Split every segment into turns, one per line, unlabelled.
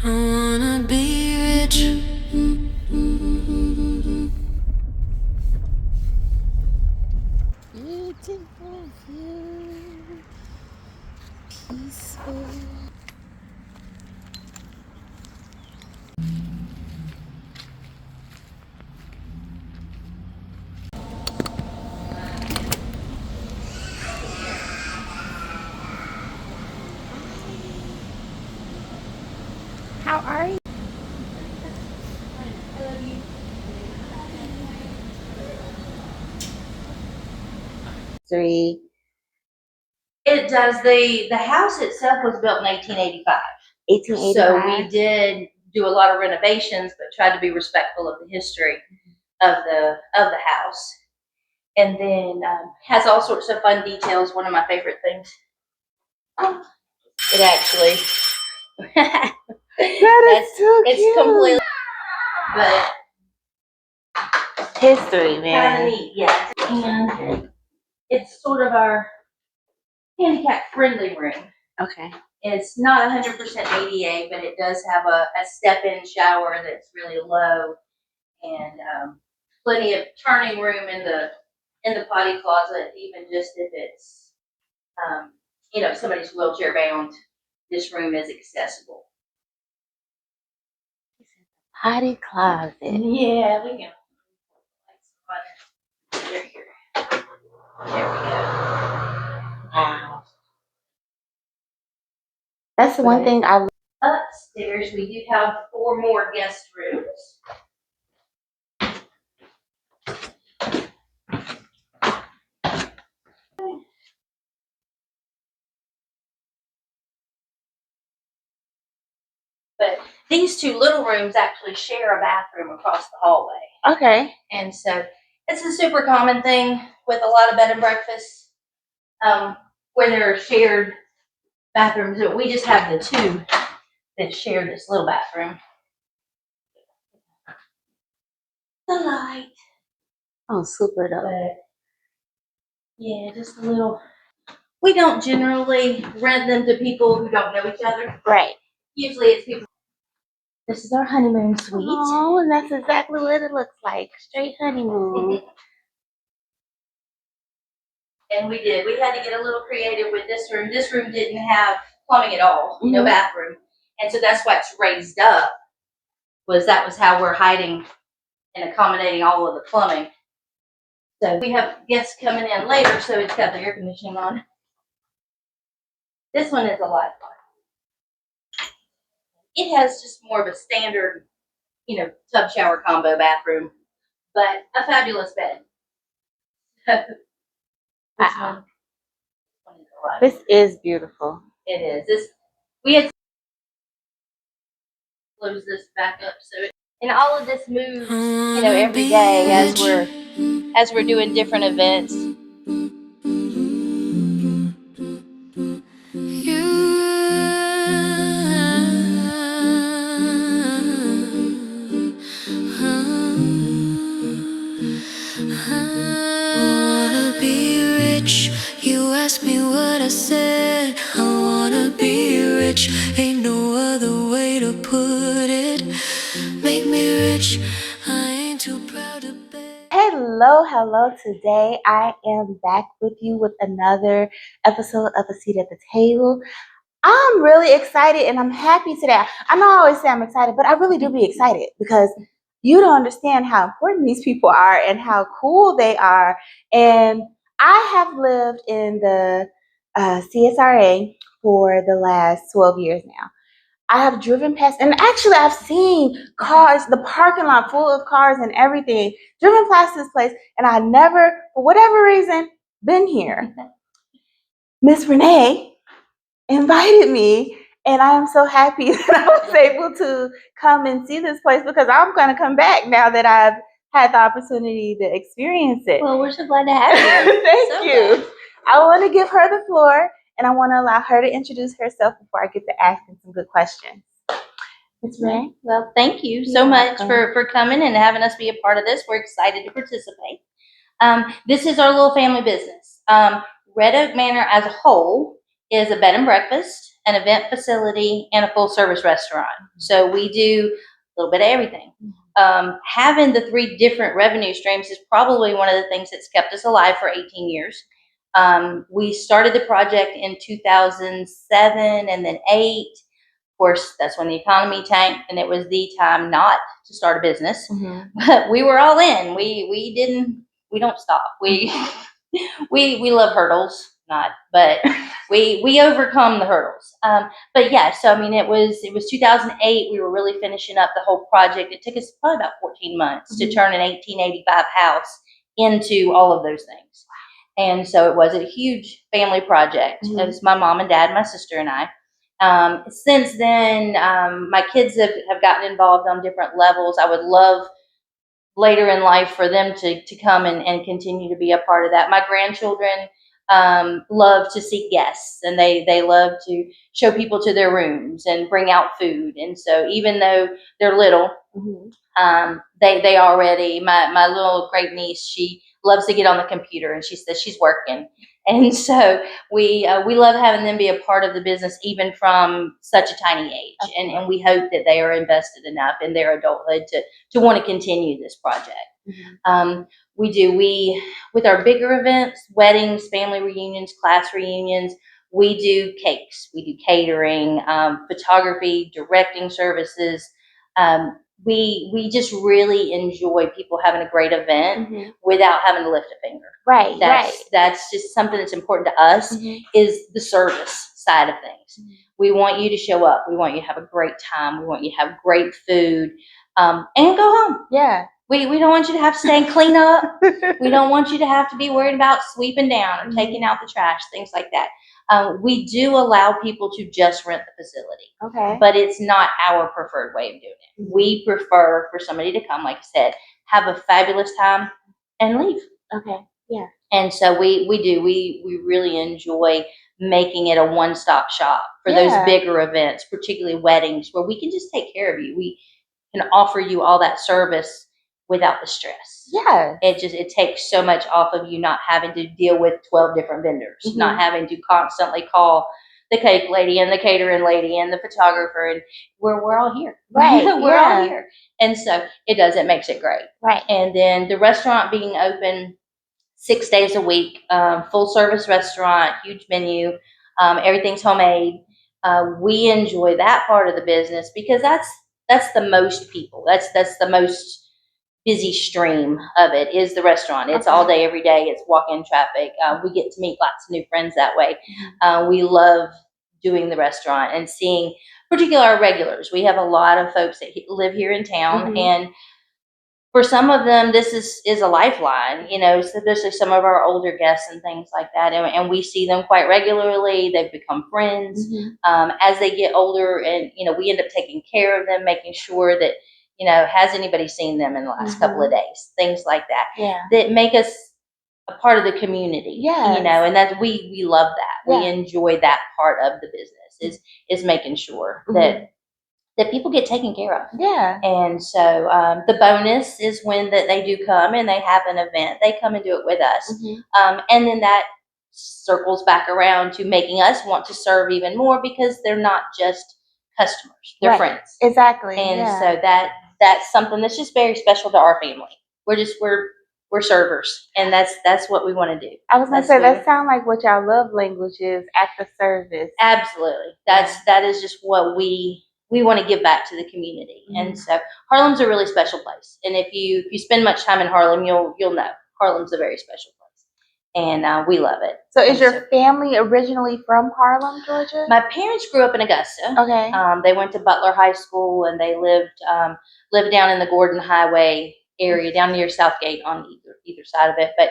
I wanna be rich. Beautiful view, peaceful. How are you? Three.
It does. The house itself was built in 1885.
1885.
So we did do a lot of renovations, but tried to be respectful of the history of the house. And then has all sorts of fun details. One of my favorite things. Oh, it actually.
That is so
it's
cute.
completely. But
history, man.
Kind of neat, yes. And it's sort of our handicap friendly room.
Okay.
It's not 100% ADA, but it does have a step-in shower that's really low, and plenty of turning room in the potty closet. Even just if it's somebody's wheelchair bound, this room is accessible.
Potty closet.
Yeah, we can. There we go.
Wow. That's the one thing I love.
Upstairs, we do have 4 more guest rooms. But these 2 little rooms actually share a bathroom across the hallway.
Okay.
And so it's a super common thing with a lot of bed and breakfasts where there are shared bathrooms. We just have the 2 that share this little bathroom. The light.
Oh, super dope.
But yeah, just a little. We don't generally rent them to people who don't know each other.
Right.
Usually it's people. This is our honeymoon suite.
Oh, and that's exactly what it looks like. Straight honeymoon.
And we did. We had to get a little creative with this room. This room didn't have plumbing at all, no bathroom. And so that's why it's raised up. That was how we're hiding and accommodating all of the plumbing. So we have guests coming in later, so it's got the air conditioning on. This one is a lot of fun. It has just more of a standard, tub shower combo bathroom, but a fabulous bed.
Wow. This is beautiful.
It is. We had to close this back up, and all of this moves, every day as we're doing different events.
You asked me what I said. I wanna be rich. Ain't no other way to put it. Make me rich. I ain't too proud to beg. Hello. Today I am back with you with another episode of A Seat at the Table. I'm really excited and I'm happy today. I know I always say I'm excited, but I really do be excited because you don't understand how important these people are and how cool they are. And I have lived in the CSRA for the last 12 years now. I have driven past, and actually I've seen cars, the parking lot full of cars and everything, driven past this place, and I never, for whatever reason, been here. Miss Renee invited me, and I am so happy that I was able to come and see this place because I'm going to come back now that I've had the opportunity to experience it.
Well, we're so glad to have you.
Thank you. Glad. I want to give her the floor, and I want to allow her to introduce herself before I get to asking some good questions. Ms. Renee?
Well, thank you so much for coming and having us be a part of this. We're excited to participate. This is our little family business. Red Oak Manor as a whole is a bed and breakfast. an event facility, and a full service restaurant. So we do a little bit of everything. Having the 3 different revenue streams is probably one of the things that's kept us alive for 18 years. We started the project in 2007 and then 8. Of course, that's when the economy tanked, and it was the time not to start a business. But we were all in. We don't stop. We love hurdles, but we overcome the hurdles. But yeah, so I mean, it was 2008. We were really finishing up the whole project. It took us probably about 14 months to turn an 1885 house into all of those things. And so it was a huge family project. It was my mom and dad, my sister and I. Since then, my kids have gotten involved on different levels. I would love later in life for them to come and continue to be a part of that. My grandchildren love to see guests, and they love to show people to their rooms and bring out food. And so even though they're little, they already, my little great niece, she loves to get on the computer, and she says she's working. And so we love having them be a part of the business, even from such a tiny age. And we hope that they are invested enough in their adulthood to want to continue this project. We with our bigger events, weddings, family reunions, class reunions, we do cakes, we do catering, photography, directing services. We just really enjoy people having a great event without having to lift a finger.
Right.
That's just something that's important to us, is the service side of things. We want you to show up. We want you to have a great time. We want you to have great food, and go home.
Yeah.
We don't want you to have to stay and clean up. We don't want you to have to be worried about sweeping down or taking out the trash, things like that. We do allow people to just rent the facility.
Okay.
But it's not our preferred way of doing it. We prefer for somebody to come, like I said, have a fabulous time and leave.
Okay. Yeah.
And so we really enjoy making it a one-stop shop for those bigger events, particularly weddings, where we can just take care of you. We can offer you all that service without the stress.
Yeah.
It takes so much off of you not having to deal with 12 different vendors, not having to constantly call the cake lady and the catering lady and the photographer, and we're all here.
Right.
We're all here. And so it makes it great.
Right.
And then the restaurant being open 6 days a week, full service restaurant, huge menu, everything's homemade. We enjoy that part of the business because that's the most people. That's the most busy stream of it is the restaurant. It's all day, every day. It's walk-in traffic. We get to meet lots of new friends that way. We love doing the restaurant and seeing particularly our regulars. We have a lot of folks that live here in town, and for some of them, this is a lifeline, especially some of our older guests and things like that. And we see them quite regularly. They've become friends. As they get older, and, we end up taking care of them, making sure that, has anybody seen them in the last couple of days? Things like that, that make us a part of the community, and that we love that. We enjoy that part of the business is making sure that people get taken care of.
Yeah.
And so the bonus is when that they do come and they have an event, they come and do it with us. And then that circles back around to making us want to serve even more, because they're not just customers, they're friends.
Exactly.
And so that's something that's just very special to our family. We're servers, and that's what we want to do.
I was going to say, that sounds like what y'all love language is, act of service.
Absolutely. That is just what we want to give back to the community. And so Harlem's a really special place. And if you spend much time in Harlem, you'll know Harlem's a very special place. And we love it.
So is your family originally from Harlem, Georgia?
My parents grew up in Augusta.
Okay.
They went to Butler High School, and they lived down in the Gordon Highway area, down near Southgate on either side of it. But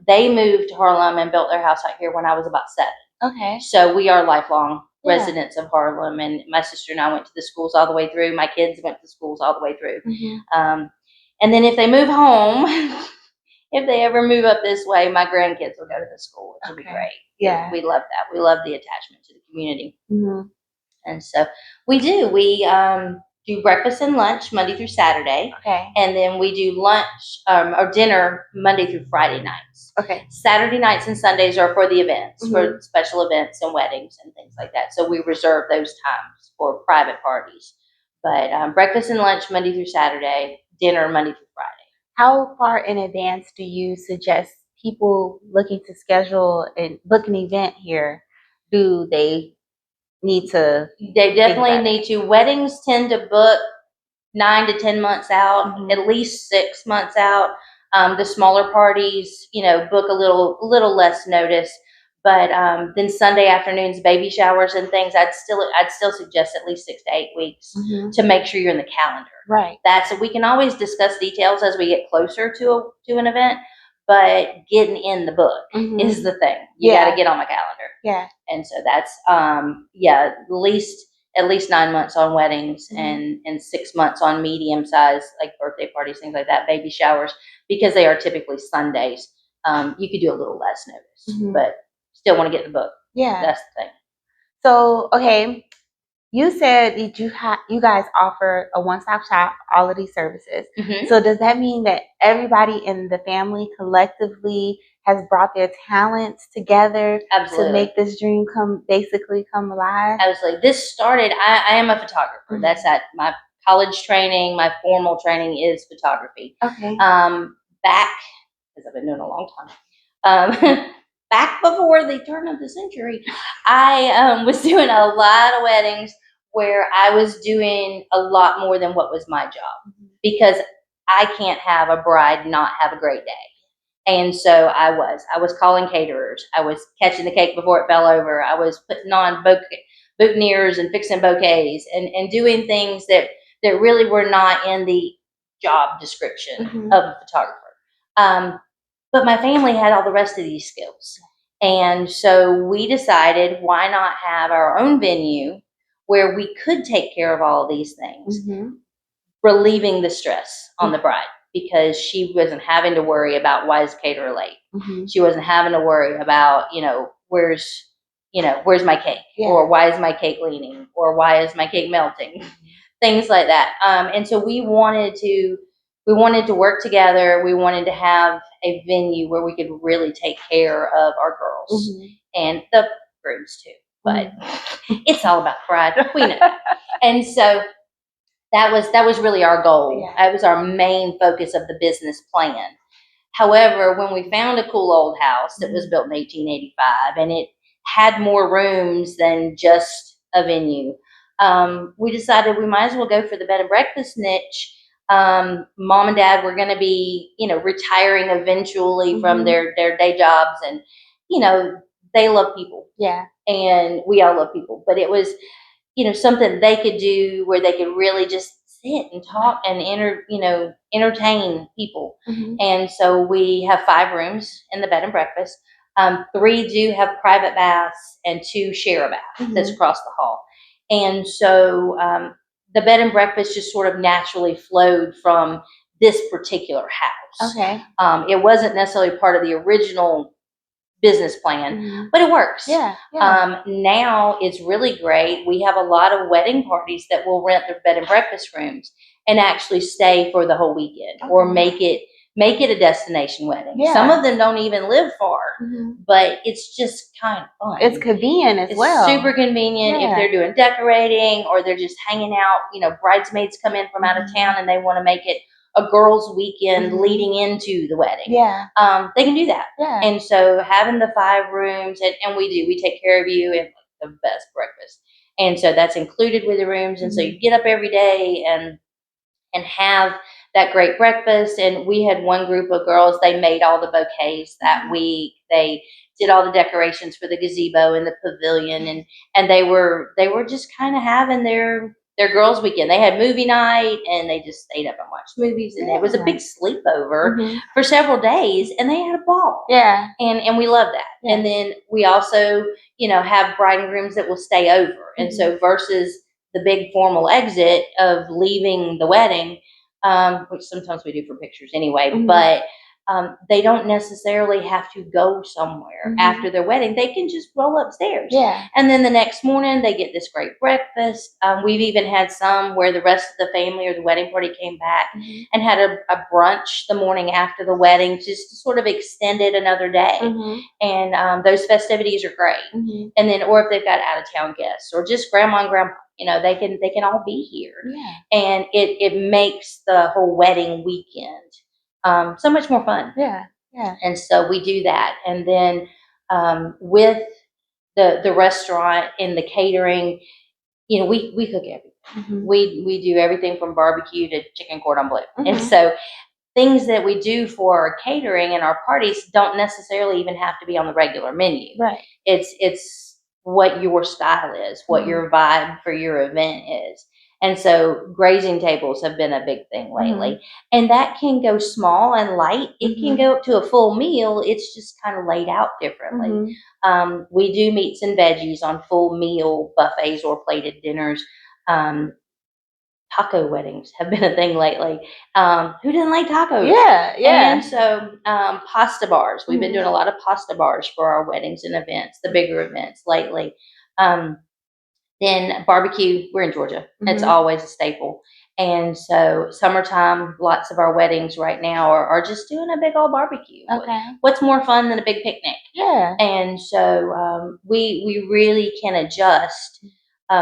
they moved to Harlem and built their house out here when I was about 7.
Okay.
So we are lifelong residents of Harlem, and my sister and I went to the schools all the way through. My kids went to schools all the way through. And then if they move home, if they ever move up this way, my grandkids will go to the school, which will be great.
Yeah.
We love that. We love the attachment to the community. And so we do. We do breakfast and lunch Monday through Saturday.
Okay.
And then we do lunch or dinner Monday through Friday nights.
Okay.
Saturday nights and Sundays are for the events, for special events and weddings and things like that. So we reserve those times for private parties. But breakfast and lunch Monday through Saturday, dinner Monday through Friday.
How far in advance do you suggest people looking to schedule and book an event here? Do they need to?
They definitely need to. Weddings tend to book 9 to 10 months out, at least 6 months out. The smaller parties, book a little less notice. But then Sunday afternoons, baby showers and things, I'd still suggest at least 6 to 8 weeks to make sure you're in the calendar.
Right.
We can always discuss details as we get closer to an event, but getting in the book is the thing. You got to get on my calendar.
Yeah.
And so that's at least 9 months on weddings and 6 months on medium size, like birthday parties, things like that, baby showers, because they are typically Sundays. You could do a little less notice, but still want to get in the book.
Yeah.
That's the thing.
So, okay, you said that you guys offer a one-stop shop, all of these services. So does that mean that everybody in the family collectively has brought their talents together to make this dream come alive?
Absolutely. This started, I am a photographer. That's at my college training. My formal training is photography.
Okay.
Back, because I've been doing it a long time, back before the turn of the century, I was doing a lot of weddings where I was doing a lot more than what was my job, because I can't have a bride not have a great day. And so I was calling caterers. I was catching the cake before it fell over. I was putting on boutonnieres and fixing bouquets and doing things that really were not in the job description of a photographer. But my family had all the rest of these skills. And so we decided, why not have our own venue where we could take care of all of these things, relieving the stress on the bride, because she wasn't having to worry about, why is caterer late? She wasn't having to worry about, where's my cake? Or why is my cake leaning? Or why is my cake melting? Things like that. And so we wanted to work together. We wanted to have a venue where we could really take care of our girls and the grooms too. But it's all about pride. We know that. And so that was really our goal. That was our main focus of the business plan. However, when we found a cool old house that was built in 1885 and it had more rooms than just a venue, we decided we might as well go for the bed and breakfast niche. Mom and dad were going to be, retiring eventually from their day jobs, and, they love people. Yeah. And we all love people, but it was, something they could do where they could really just sit and talk and entertain people. And so we have 5 rooms in the bed and breakfast. 3 do have private baths and 2 share a bath that's across the hall. And so, the bed and breakfast just sort of naturally flowed from this particular house. Okay. It wasn't necessarily part of the original business plan, but it works. Yeah. Now it's really great. We have a lot of wedding parties that will rent their bed and breakfast rooms and actually stay for the whole weekend, or make it a destination wedding. Yeah. Some of them don't even live far, but it's just kind of fun.
It's convenient as well.
It's super convenient if they're doing decorating or they're just hanging out. Bridesmaids come in from out of town and they want to make it a girls' weekend leading into the wedding. Yeah. They can do that. Yeah. And so having the 5 rooms, and we take care of you and the best breakfast. And so that's included with the rooms. And so you get up every day and have that great breakfast. And we had one group of girls, they made all the bouquets that week. They did all the decorations for the gazebo and the pavilion, and they were just kind of having their girls' weekend. They had movie night and they just stayed up and watched movies, and it was a big sleepover for several days, and they had a ball. Yeah. And we love that. Yeah. And then we also, have bride and grooms that will stay over. And so versus the big formal exit of leaving the wedding, which sometimes we do for pictures anyway, but they don't necessarily have to go somewhere after their wedding. They can just roll upstairs.
Yeah.
And then the next morning, they get this great breakfast. We've even had some where the rest of the family or the wedding party came back and had a brunch the morning after the wedding, just to sort of extend it another day. And those festivities are great. And then, or if they've got out of town guests or just grandma and grandpa, they can all be here. And it makes the whole wedding weekend so much more fun.
Yeah.
And so we do that. And then with the restaurant and the catering, we cook everything. We do everything from barbecue to chicken cordon bleu. And so things that we do for our catering and our parties don't necessarily even have to be on the regular menu.
Right.
It's what your style is, what your vibe for your event is. And so grazing tables have been a big thing lately. And that can go small and light. It can go up to a full meal. It's just kind of laid out differently. We do meats and veggies on full meal buffets or plated dinners. Taco weddings have been a thing lately. Who didn't like tacos?
Yeah.
And so pasta bars. We've been doing a lot of pasta bars for our weddings and events, the bigger events lately. Then barbecue, we're in Georgia. It's always a staple. And so summertime, lots of our weddings right now are just doing a big old barbecue.
Okay.
What's more fun than a big picnic?
Yeah.
And so we really can adjust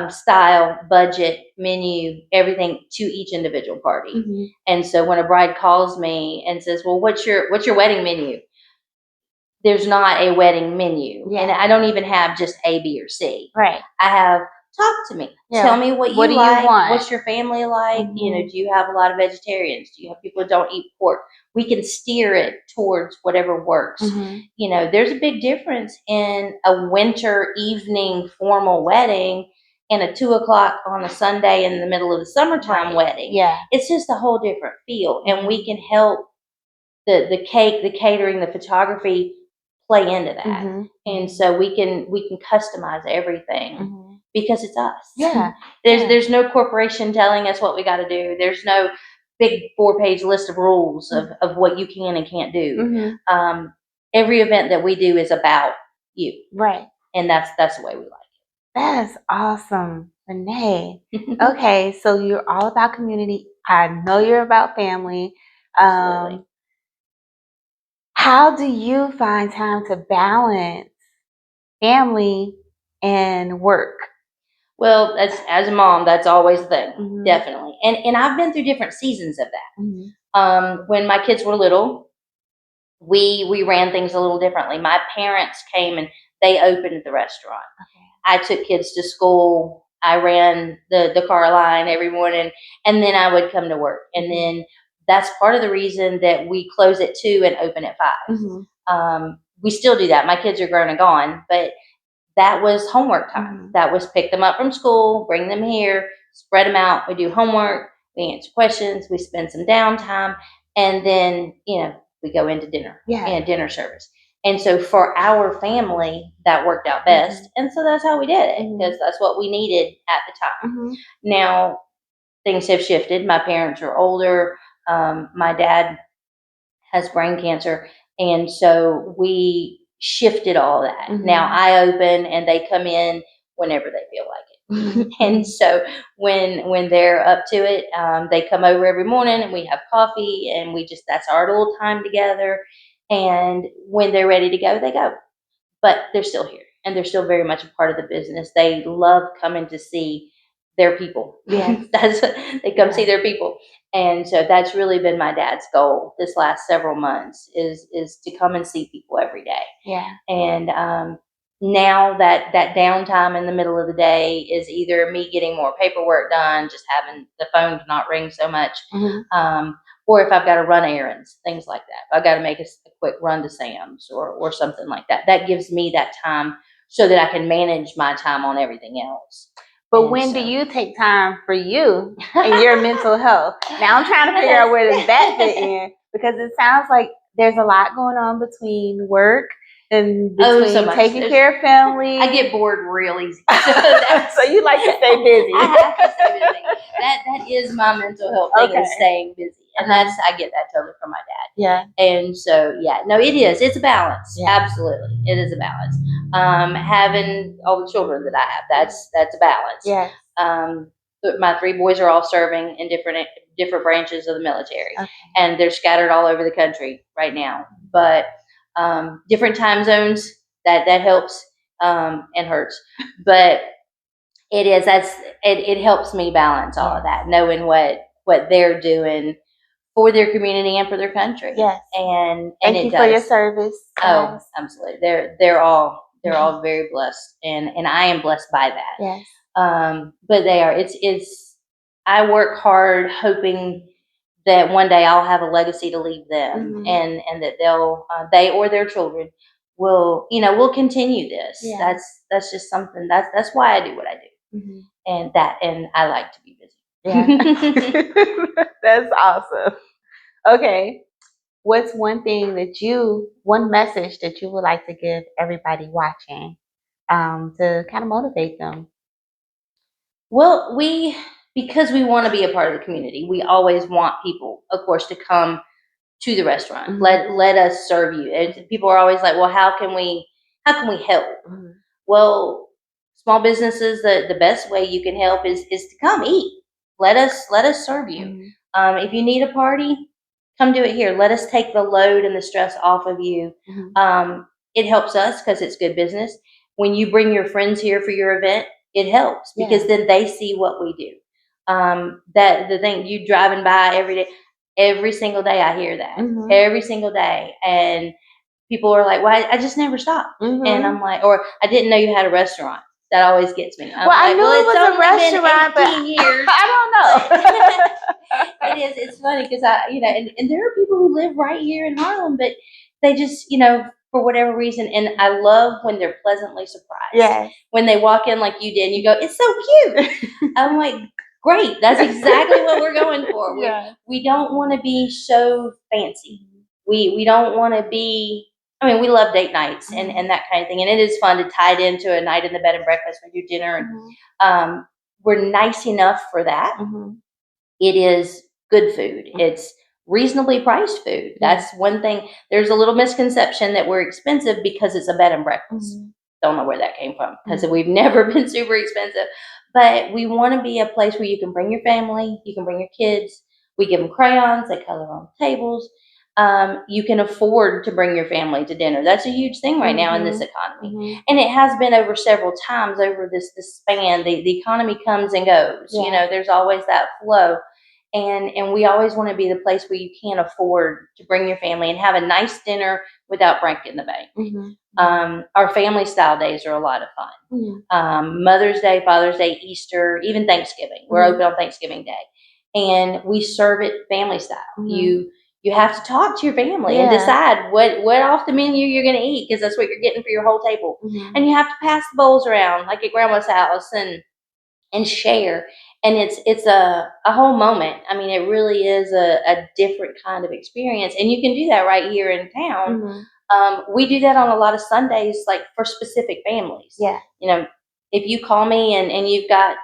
style, budget, menu, everything to each individual party. And so when a bride calls me and says, well, what's your wedding menu? There's not a wedding menu. And I don't even have just A, B, or C.
Right.
I have, talk to me. Tell me what
do
like.
You want?
What's your family like? Do you have a lot of vegetarians? Do you have people who don't eat pork? We can steer it towards whatever works. There's a big difference in a winter evening formal wedding and a 2:00 on a Sunday in the middle of the summertime wedding.
Yeah.
It's just a whole different feel. And we can help the cake, the catering, the photography play into that. And so we can customize everything because it's us.
Yeah.
There's no corporation telling us what we got to do. There's no big 4-page list of rules of what you can and can't do. Every event that we do is about you.
Right.
And that's the way we like it.
That's awesome, Renee. Okay, so you're all about community. I know you're about family.
Absolutely.
How do you find time to balance family and work?
Well, as a mom, that's always the thing, definitely. And I've been through different seasons of that. When my kids were little, we ran things a little differently. My parents came and they opened the restaurant. Okay. I took kids to school. I ran the car line every morning, and then I would come to work. And then that's part of the reason that we close at 2 and open at 5. We still do that. My kids are grown and gone, but that was homework time. That was pick them up from school, bring them here, spread them out. We do homework, we answer questions, we spend some downtime, and then, we go into dinner, dinner service. And so for our family, that worked out best. And so that's how we did it, because that's what we needed at the time. Now, things have shifted. My parents are older. My dad has brain cancer. And so we shifted all that. Now I open and they come in whenever they feel like it. And so when they're up to it, they come over every morning and we have coffee and that's our little time together. And when they're ready to go, they go. But they're still here and they're still very much a part of the business. They love coming to see their people. Yeah. They come see their people. And so that's really been my dad's goal this last several months is to come and see people every day.
Yeah.
And now that downtime in the middle of the day is either me getting more paperwork done, just having the phone to not ring so much, or if I've got to run errands, things like that. If I've got to make a quick run to Sam's or something like that. That gives me that time so that I can manage my time on everything else.
But when do you take time for you and your mental health? Now I'm trying to figure out where does that fit in, because it sounds like there's a lot going on between work and between taking care of family.
I get bored real easy.
So you like to stay busy.
I have to stay busy. That is my mental health thing, is staying busy. And I get that totally from my dad.
Yeah.
And so, no, it is. It's a balance.
Yeah.
Absolutely. It is a balance. Having all the children that I have, that's a balance.
Yes.
But my 3 boys are all serving in different branches of the military,
Okay.
and they're scattered all over the country right now. But different time zones, that helps and hurts. But it helps me balance all of that, knowing what they're doing for their community and for their country.
Yes.
And
Thank
it
you
does.
for your service.
Oh, absolutely. They're all very blessed, and I am blessed by that.
Yes.
But they are. It's. I work hard, hoping that one day I'll have a legacy to leave them, and that they or their children will continue this.
Yeah.
That's just something. That's why I do what I do, and I like to be busy.
Yeah. That's awesome. Okay. What's one message that you would like to give everybody watching to kind of motivate them?
Well, because we want to be a part of the community, we always want people, of course, to come to the restaurant. Let us serve you. And people are always like, well, how can we help? Well, small businesses, the best way you can help is to come eat. Let us serve you. If you need a party, come do it here. Let us take the load and the stress off of you. It helps us because it's good business. When you bring your friends here for your event, it helps because then they see what we do. That the thing you driving by every single day, I hear that every single day, and people are like, "Well, I just never stop," and I'm like, or I didn't know you had a restaurant. That always gets me.
I knew it was a restaurant, but
years.
I don't know.
It is. It's funny because and there are people who live right here in Harlem, but they just, for whatever reason, and I love when they're pleasantly surprised.
Yeah.
When they walk in like you did, and you go, "It's so cute." I'm like, great. That's exactly what we're going for. We don't want to be so fancy. We don't want to be. I mean, we love date nights and that kind of thing, and it is fun to tie it into a night in the bed and breakfast. We do dinner, and we're nice enough for that. It is good food. It's reasonably priced food. That's one thing. There's a little misconception that we're expensive because it's a bed and breakfast. Don't know where that came from because we've never been super expensive. But we want to be a place where you can bring your family, you can bring your kids. We give them crayons, they color on tables. You can afford to bring your family to dinner. That's a huge thing right now in this economy. And it has been over several times over this span. The economy comes and goes. There's always that flow. And we always want to be the place where you can afford to bring your family and have a nice dinner without breaking the bank. Our family style days are a lot of fun. Mother's Day, Father's Day, Easter, even Thanksgiving. We're open on Thanksgiving Day. And we serve it family style. You have to talk to your family and decide what off the menu you're going to eat because that's what you're getting for your whole table. And you have to pass the bowls around like at grandma's house and share. And it's a whole moment. I mean, it really is a different kind of experience. And you can do that right here in town. We do that on a lot of Sundays, like for specific families. If you call me and you've got,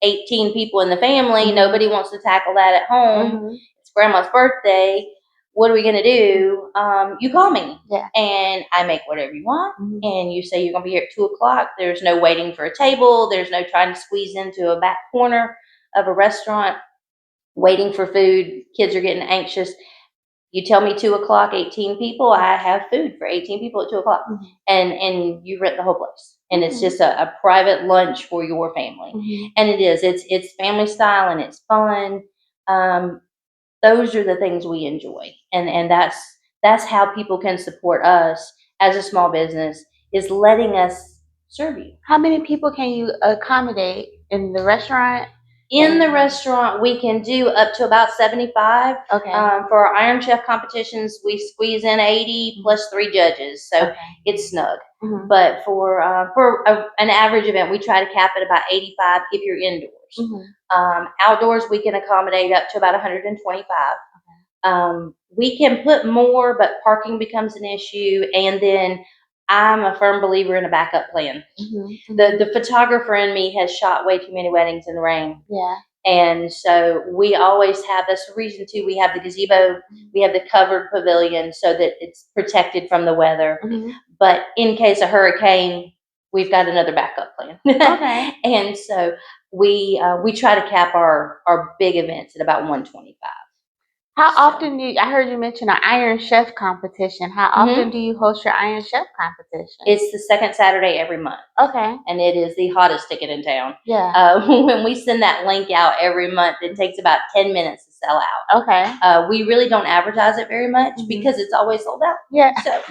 18 people in the family, nobody wants to tackle that at home. It's grandma's birthday. What are we going to do? You call me and I make whatever you want. And you say you're going to be here at 2:00. There's no waiting for a table. There's no trying to squeeze into a back corner of a restaurant, waiting for food. Kids are getting anxious. You tell me 2:00, 18 people, I have food for 18 people at 2:00. And you rent the whole place. And it's just a private lunch for your family. And it's family style and it's fun. Those are the things we enjoy. And that's how people can support us as a small business, is letting us serve you.
How many people can you accommodate in the restaurant?
In the restaurant, we can do up to about 75.
Okay.
For our Iron Chef competitions, we squeeze in 80 plus 3 judges, so it's snug. But for an average event, we try to cap it about 85 if you're indoors. Outdoors, we can accommodate up to about 125. We can put more, but parking becomes an issue, and then I'm a firm believer in a backup plan. The photographer in me has shot way too many weddings in the rain. And so we always have, that's the reason too, we have the gazebo, we have the covered pavilion so that it's protected from the weather. But in case of hurricane, we've got another backup plan.
Okay.
And so we try to cap our big events at about 125.
How
So-
often I heard you mention an Iron Chef competition. How often do you host your Iron Chef competition?
It's the second Saturday every month.
Okay.
And it is the hottest ticket in town.
Yeah.
When we send that link out every month, it takes about 10 minutes to sell out.
Okay.
We really don't advertise it very much because it's always sold out.
Yeah.
So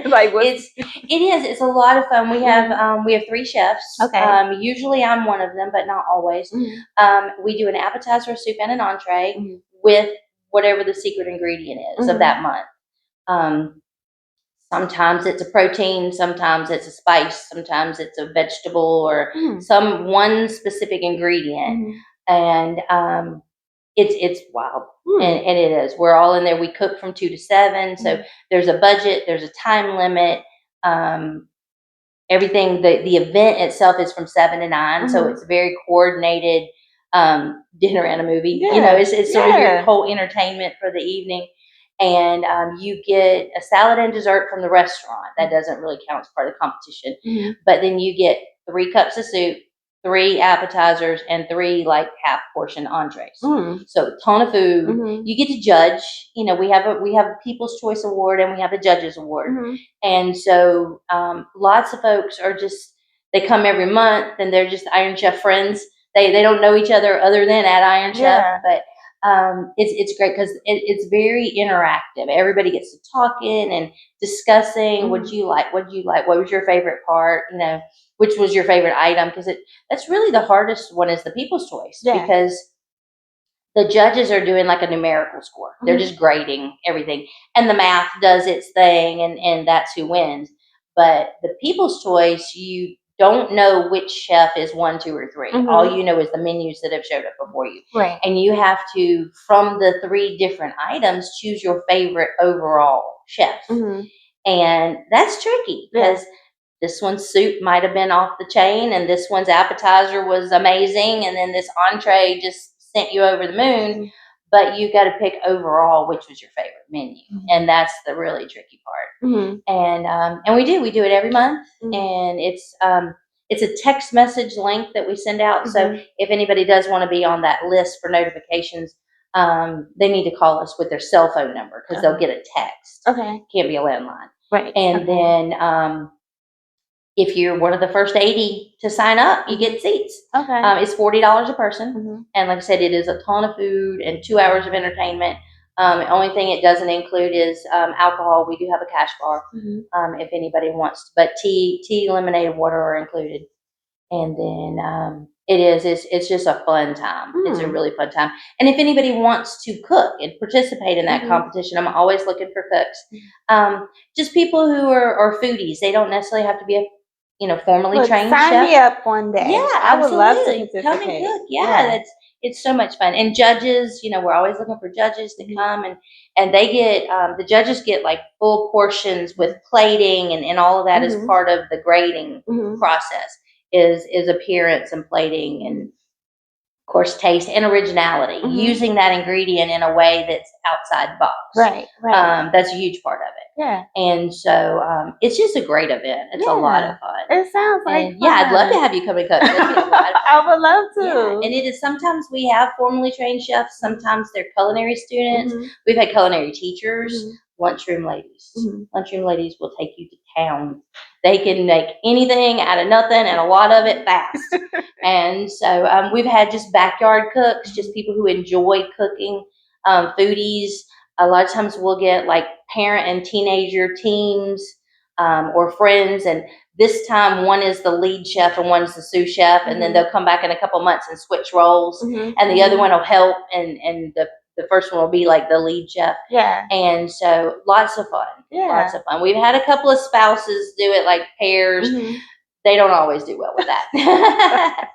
Like what?
it's a lot of fun. We have 3 chefs.
Okay.
Usually I'm one of them, but not always. We do an appetizer, a soup, and an entree with whatever the secret ingredient is of that month. Sometimes it's a protein, sometimes it's a spice, sometimes it's a vegetable or one specific ingredient. And it's wild. And it is. We're all in there. We cook from 2 to 7. So there's a budget, there's a time limit. Everything, the event itself is from 7 to 9. So it's very coordinated dinner and a movie.
Yeah.
You know, it's sort of your whole entertainment for the evening. And you get a salad and dessert from the restaurant. That doesn't really count as part of the competition. But then you get 3 cups of soup, 3 appetizers, and 3 like half portion entrees. So a ton of food. You get to judge. You know, we have a People's Choice Award and we have a Judges Award. And so lots of folks are just, they come every month and they're just Iron Chef friends. They don't know each other other than at Iron Chef, but it's great because it's very interactive. Everybody gets to talking and discussing. What'd you like? What was your favorite part? You know, which was your favorite item? Because that's really the hardest one is the People's Choice because the judges are doing like a numerical score. They're just grading everything, and the math does its thing, and that's who wins. But the People's Choice, you don't know which chef is 1, 2, or 3. All you know is the menus that have showed up before you.
Right.
And you have to, from the 3 different items, choose your favorite overall chef. And that's tricky because this one's soup might have been off the chain and this one's appetizer was amazing. And then this entree just sent you over the moon. But you got to pick overall which was your favorite menu. And that's the really tricky part. And we do it every month. And it's a text message link that we send out. So if anybody does want to be on that list for notifications, they need to call us with their cell phone number because they'll get a text. Okay. Can't be a landline.
Right.
And then if you're one of the first 80 to sign up, you get seats.
Okay.
It's $40 a person. And like I said, it is a ton of food and 2 hours of entertainment. The only thing it doesn't include is alcohol. We do have a cash bar if anybody wants. But tea, lemonade, and water are included. And then it's just a fun time. It's a really fun time. And if anybody wants to cook and participate in that competition, I'm always looking for cooks. Just people who are foodies. They don't necessarily have to be a formally trained
sign
chef.
me up one day.
Yeah,
I would love to
absolutely.
participate.
Come and cook. Yeah. It's so much fun. And judges, we're always looking for judges to come and they get the judges get like full portions with plating and all of that is part of the grading process is appearance and plating and of course taste and originality. Using that ingredient in a way that's outside the box.
Right.
That's a huge part of it.
Yeah.
And so it's just a great event. It's a lot of fun.
It sounds like fun.
Yeah, I'd love to have you come and cook.
I would love to.
Yeah. And it is sometimes we have formally trained chefs. Sometimes they're culinary students. We've had culinary teachers, lunchroom ladies. Lunchroom ladies will take you to town. They can make anything out of nothing and a lot of it fast. And so we've had just backyard cooks, just people who enjoy cooking, foodies. A lot of times we'll get like parent and teenager teams or friends. And this time one is the lead chef and one's the sous chef. And then they'll come back in a couple months and switch roles. And the other one will help. And the first one will be like the lead chef. Yeah. And so lots of fun. Yeah. Lots of fun. We've had a couple of spouses do it like pairs. They don't always do well with that.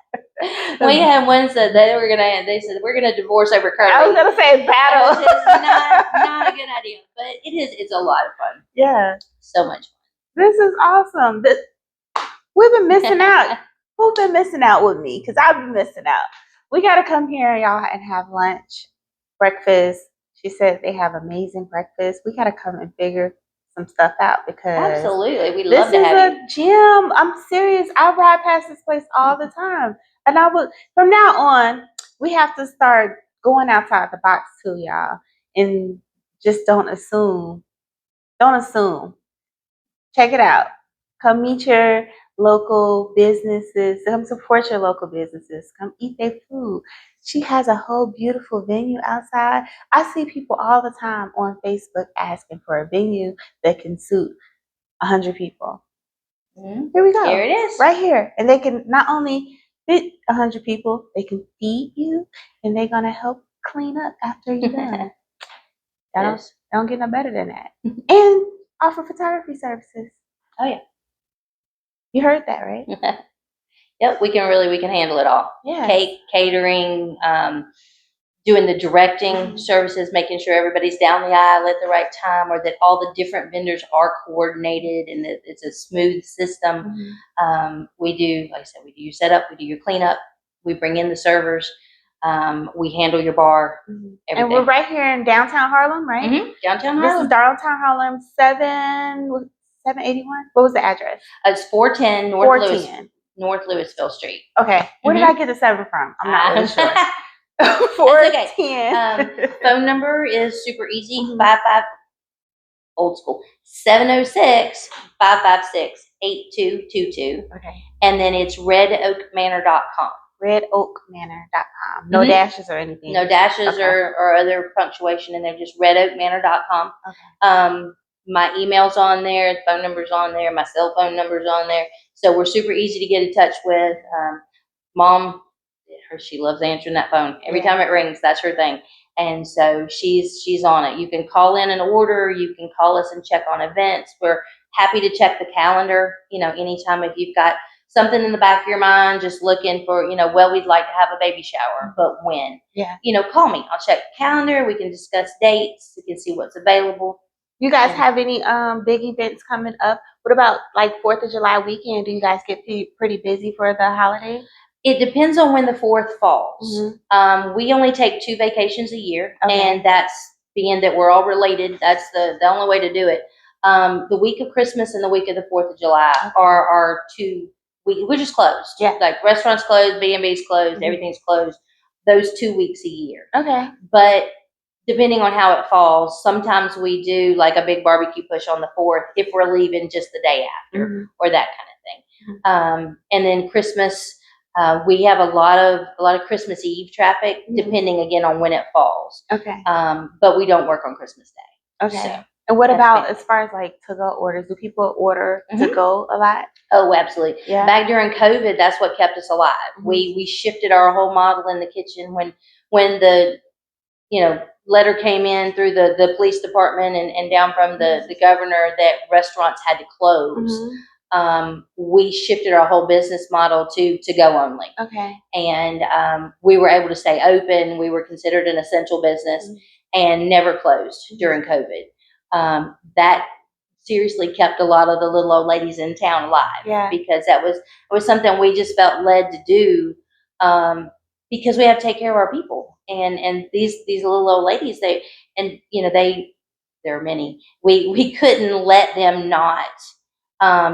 We had ones that they said we're gonna divorce over curly.
I was gonna say battle.
It's not a good idea, but it's a lot of fun.
Yeah.
So much fun.
This is awesome. We've been missing out. Who's been missing out with me? Because I've been missing out. We got to come here, y'all, and have lunch, breakfast. She said they have amazing breakfast. We got to come and figure some stuff out because
Absolutely. We'd
this
love to
is
have you.
a gym. I'm serious. I ride past this place all the time. And I would, from now on, we have to start going outside the box too, y'all. And just don't assume. Don't assume. Check it out. Come meet your local businesses. Come support your local businesses. Come eat their food. She has a whole beautiful venue outside. I see people all the time on Facebook asking for a venue that can suit 100 people.
Mhm.
Here we go.
Here it is.
Right here. And they can not only fit 100 people, they can feed you, and they're going to help clean up after you're done.
Yes.
Don't get no better than that. And offer photography services.
Oh, yeah.
You heard that, right?
Yep, we can handle it all.
Yeah.
Cake, catering, doing the directing services, making sure everybody's down the aisle at the right time, or that all the different vendors are coordinated and that it's a smooth system. We do, like I said, we do your setup, we do your cleanup, we bring in the servers, we handle your bar, everything.
And we're right here in downtown Harlem, right?
Downtown
This
Harlem.
is downtown Harlem, 781. What was the address?
It's 410 North Louisville Street.
Okay. Where did I get the 7 from? I'm not really sure. 410.
Phone number is super easy. 55 old school 706-556-8222.
Okay.
And then it's redoakmanor.com.
Redoakmanor.com. No dashes or anything.
No dashes or other punctuation in there. Just redoakmanor.com.
Okay.
My email's on there, phone number's on there, my cell phone number's on there. So we're super easy to get in touch with. Mom, she loves answering that phone. Every time it rings, that's her thing. And so she's on it. You can call in an order. You can call us and check on events. We're happy to check the calendar, anytime if you've got something in the back of your mind, just looking for, well, we'd like to have a baby shower, but when?
Yeah.
Call me. I'll check the calendar. We can discuss dates. We can see what's available.
You guys have any big events coming up? What about like 4th of July weekend? Do you guys get pretty busy for the holiday?
It depends on when the 4th falls. We only take 2 vacations a year, and that's being that we're all related. That's the only way to do it. The week of Christmas and the week of the 4th of July are our 2 weeks. We're just closed.
Yeah.
Like restaurants closed, B&B's closed, everything's closed. Those 2 weeks a year.
Okay.
But depending on how it falls, sometimes we do like a big barbecue push on the 4th if we're leaving just the day after or that kind of thing. And then Christmas. We have a lot of Christmas Eve traffic, depending again on when it falls.
Okay.
But we don't work on Christmas Day.
Okay.
So,
and what about as far as like to-go orders? Do people order to go a lot?
Oh, absolutely.
Yeah.
Back during COVID, that's what kept us alive. We shifted our whole model in the kitchen when the letter came in through the police department and down from the governor that restaurants had to close. We shifted our whole business model to go only.
Okay.
And we were able to stay open. We were considered an essential business and never closed during COVID. That seriously kept a lot of the little old ladies in town alive because it was something we just felt led to do because we have to take care of our people. And these little old ladies, there are many. We couldn't let them not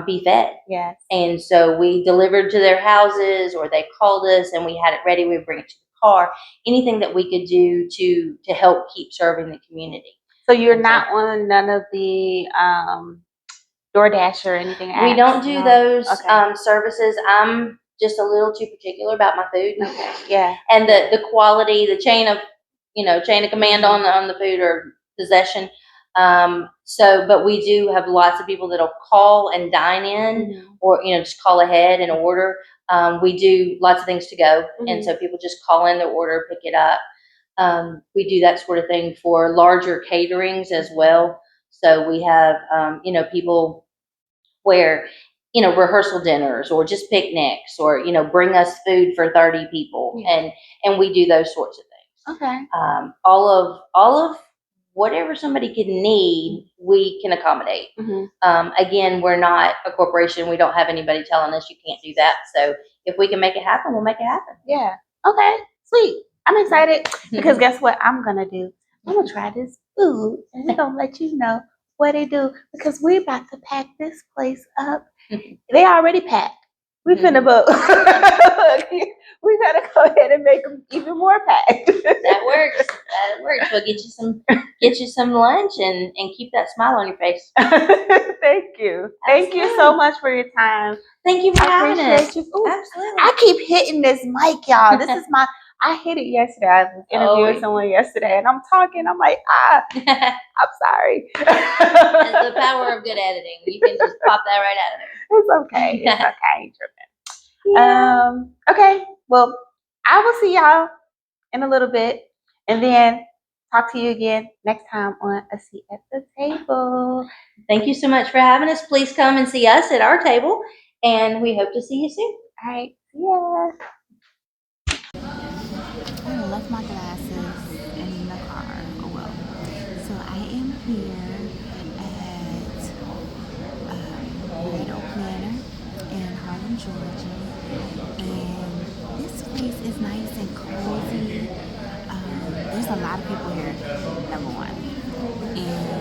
be fed.
Yes.
And so we delivered to their houses, or they called us and we had it ready. We'd bring it to the car. Anything that we could do to help keep serving the community.
So you're not on none of the DoorDash or anything?
We don't do those services. I'm just a little too particular about my food.
Okay. Yeah.
And the quality, the chain of command on the food or possession. But we do have lots of people that'll call and dine in, or just call ahead and order. We do lots of things to go, and so people just call in their order, pick it up. We do that sort of thing for larger caterings as well. So we have people where rehearsal dinners or just picnics, or bring us food for 30 people, and we do those sorts of things.
Okay.
All of whatever somebody could need, we can accommodate. Again, we're not a corporation. We don't have anybody telling us you can't do that. So if we can make it happen, we'll make it happen.
Yeah. Okay. Sweet. I'm excited because guess what I'm gonna do? I'm gonna try this food and we're gonna let you know what they do because we're about to pack this place up. They already packed. We finna book. We gotta go ahead and make them even more packed.
That works. That works. We'll get you some lunch and keep that smile on your face.
Thank you. Thank you so much for your time.
Thank you for having us.
You. Ooh,
Absolutely.
I keep hitting this mic, y'all. This is I hit it yesterday. I was interviewing someone yesterday and I'm talking. I'm like, I'm sorry.
It's the power of good editing. You can just pop that right out of there.
It's okay. It's okay. I ain't tripping.
Yeah.
Okay. Well, I will see y'all in a little bit and then talk to you again next time on A Seat at the Table.
Thank you so much for having us. Please come and see us at our table, and we hope to see you soon.
All right. Yeah. I left my glasses in the car. Oh well. So I am here at Oak Manor in Harlem, Georgia, and this place is nice and cozy. There's a lot of people here, number one, and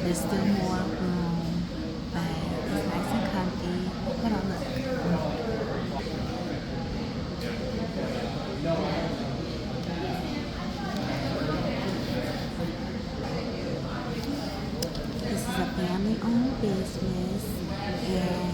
there's still more room, but it's nice and comfy. Hold on, look. This is a family-owned business, and